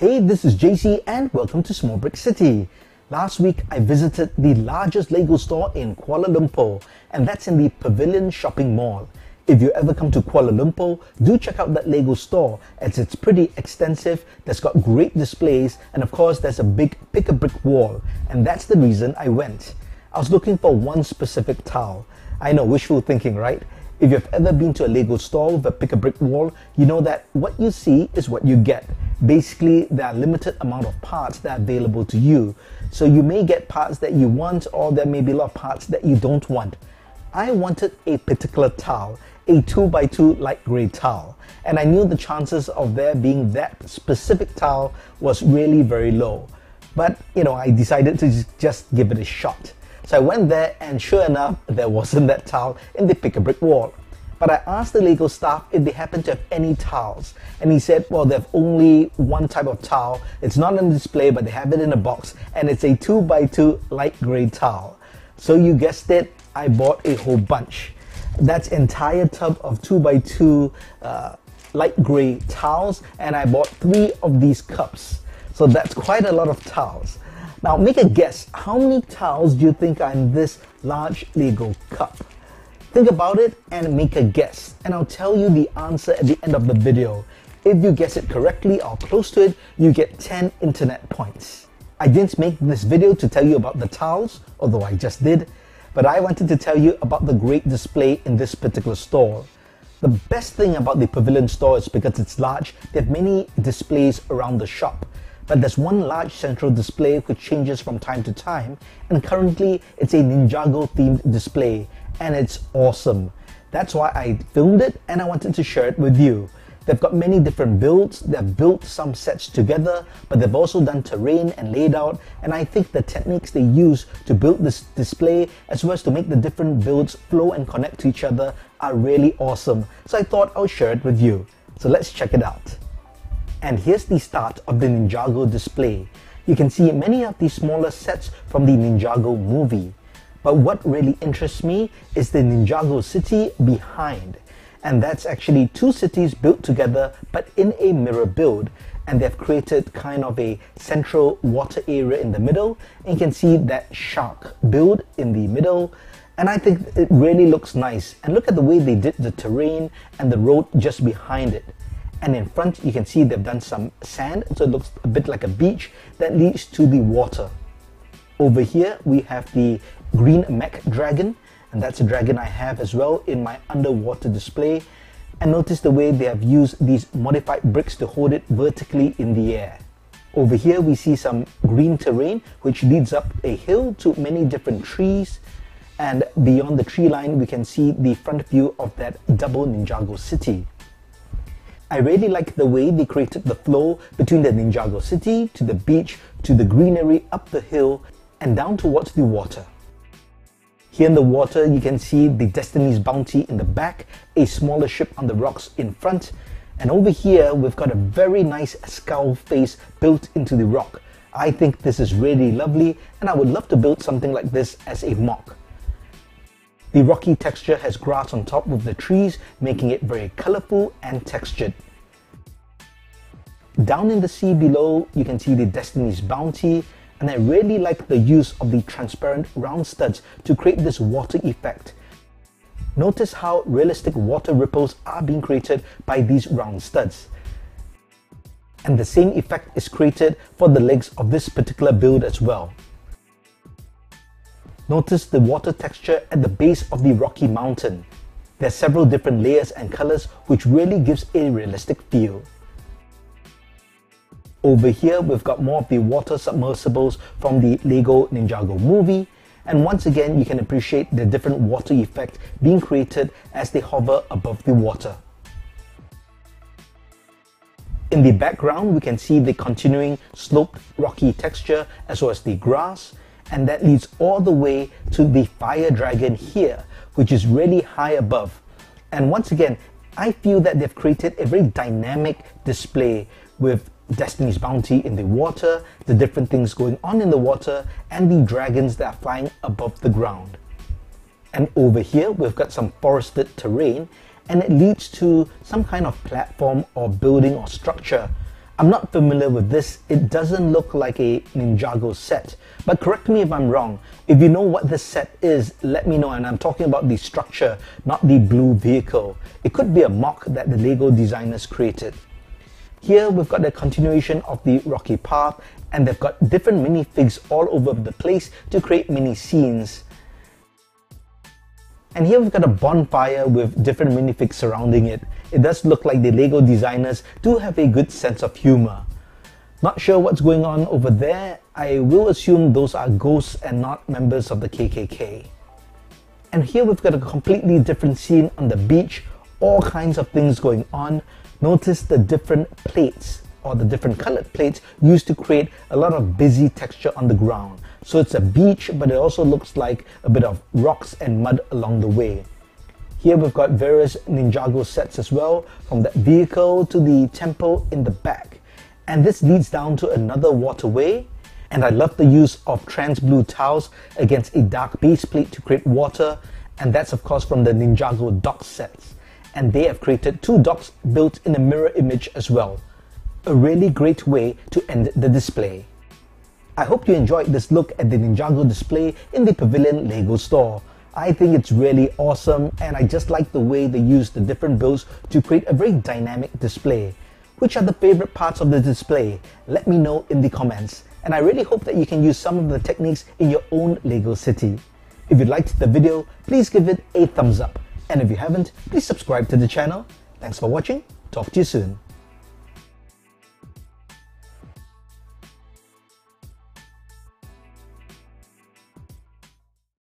Hey, this is JC and welcome to Small Brick City. Last week I visited the largest LEGO store in Kuala Lumpur, and that's in the Pavilion shopping mall. If you ever come to Kuala Lumpur, do check out that LEGO store as it's pretty extensive, that's got great displays, and of course there's a big pick-a-brick wall, and that's the reason I went. I was looking for one specific tile. I know, wishful thinking, right? If you've ever been to a LEGO store with a pick-a-brick wall, you know that what you see is what you get. Basically, there are limited amount of parts that are available to you. So you may get parts that you want, or there may be a lot of parts that you don't want. I wanted a particular tile, a 2x2 light grey tile. And I knew the chances of there being that specific tile was really very low. But, I decided to just give it a shot. So I went there and sure enough, there wasn't that tile in the pick-a-brick wall. But I asked the LEGO staff if they happen to have any tiles. And he said, well, they have only one type of tile. It's not on display, but they have it in a box. And it's a 2x2 light grey tile. So you guessed it, I bought a whole bunch. That's entire tub of 2x2 light grey tiles. And I bought 3 of these cups. So that's quite a lot of tiles. Now make a guess, how many tiles do you think are in this large LEGO cup? Think about it and make a guess, and I'll tell you the answer at the end of the video. If you guess it correctly or close to it, you get 10 internet points. I didn't make this video to tell you about the tiles, although I just did, but I wanted to tell you about the great display in this particular store. The best thing about the Pavilion store is because it's large, they have many displays around the shop. But there's one large central display which changes from time to time, and currently it's a Ninjago themed display, and it's awesome. That's why I filmed it and I wanted to share it with you. They've got many different builds, they've built some sets together, but they've also done terrain and laid out, and I think the techniques they use to build this display as well as to make the different builds flow and connect to each other are really awesome. So I thought I'll share it with you. So let's check it out. And here's the start of the Ninjago display. You can see many of the smaller sets from the Ninjago movie. But what really interests me is the Ninjago city behind. And that's actually 2 cities built together but in a mirror build. And they've created kind of a central water area in the middle. And you can see that shark build in the middle. And I think it really looks nice. And look at the way they did the terrain and the road just behind it. And in front you can see they've done some sand, so it looks a bit like a beach that leads to the water. Over here we have the green Mech dragon, and that's a dragon I have as well in my underwater display. And notice the way they have used these modified bricks to hold it vertically in the air. Over here we see some green terrain which leads up a hill to many different trees, and beyond the tree line we can see the front view of that double Ninjago city. I really like the way they created the flow between the Ninjago city, to the beach, to the greenery, up the hill, and down towards the water. Here in the water you can see the Destiny's Bounty in the back, a smaller ship on the rocks in front, and over here we've got a very nice skull face built into the rock. I think this is really lovely, and I would love to build something like this as a mock. The rocky texture has grass on top with the trees, making it very colorful and textured. Down in the sea below, you can see the Destiny's Bounty, and I really like the use of the transparent round studs to create this water effect. Notice how realistic water ripples are being created by these round studs. And the same effect is created for the legs of this particular build as well. Notice the water texture at the base of the rocky mountain. There are several different layers and colors which really gives a realistic feel. Over here we've got more of the water submersibles from the LEGO Ninjago movie, and once again you can appreciate the different water effect being created as they hover above the water. In the background we can see the continuing sloped rocky texture as well as the grass. And that leads all the way to the fire dragon here, which is really high above. And once again, I feel that they've created a very dynamic display with Destiny's Bounty in the water, the different things going on in the water, and the dragons that are flying above the ground. And over here, we've got some forested terrain, and it leads to some kind of platform or building or structure. I'm not familiar with this. It doesn't look like a Ninjago set, but correct me if I'm wrong. If you know what this set is, let me know, and I'm talking about the structure, not the blue vehicle. It could be a mock that the LEGO designers created. Here we've got the continuation of the rocky path, and they've got different minifigs all over the place to create mini scenes. And here we've got a bonfire with different minifigs surrounding it. It does look like the LEGO designers do have a good sense of humor. Not sure what's going on over there. I will assume those are ghosts and not members of the KKK. And here we've got a completely different scene on the beach. All kinds of things going on. Notice the different plates, or the different colored plates used to create a lot of busy texture on the ground. So it's a beach, but it also looks like a bit of rocks and mud along the way. Here we've got various Ninjago sets as well, from that vehicle to the temple in the back. And this leads down to another waterway. And I love the use of trans blue tiles against a dark base plate to create water. And that's of course from the Ninjago dock sets. And they have created 2 docks built in a mirror image as well. A really great way to end the display. I hope you enjoyed this look at the Ninjago display in the Pavilion LEGO store. I think it's really awesome, and I just like the way they use the different builds to create a very dynamic display. Which are the favorite parts of the display? Let me know in the comments, and I really hope that you can use some of the techniques in your own LEGO city. If you liked the video, please give it a thumbs up, and if you haven't, please subscribe to the channel. Thanks for watching, talk to you soon.